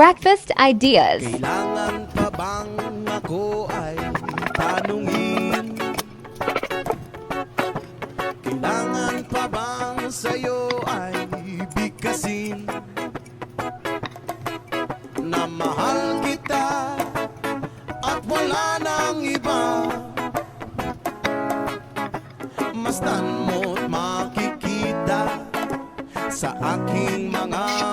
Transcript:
breakfast ideas. Kailangan pa bang ako ay tanungin? Kailangan pa bang sa'yo ay bigkasin? Na mahal kita at wala nang iba. Mastan mo't makikita sa aking mga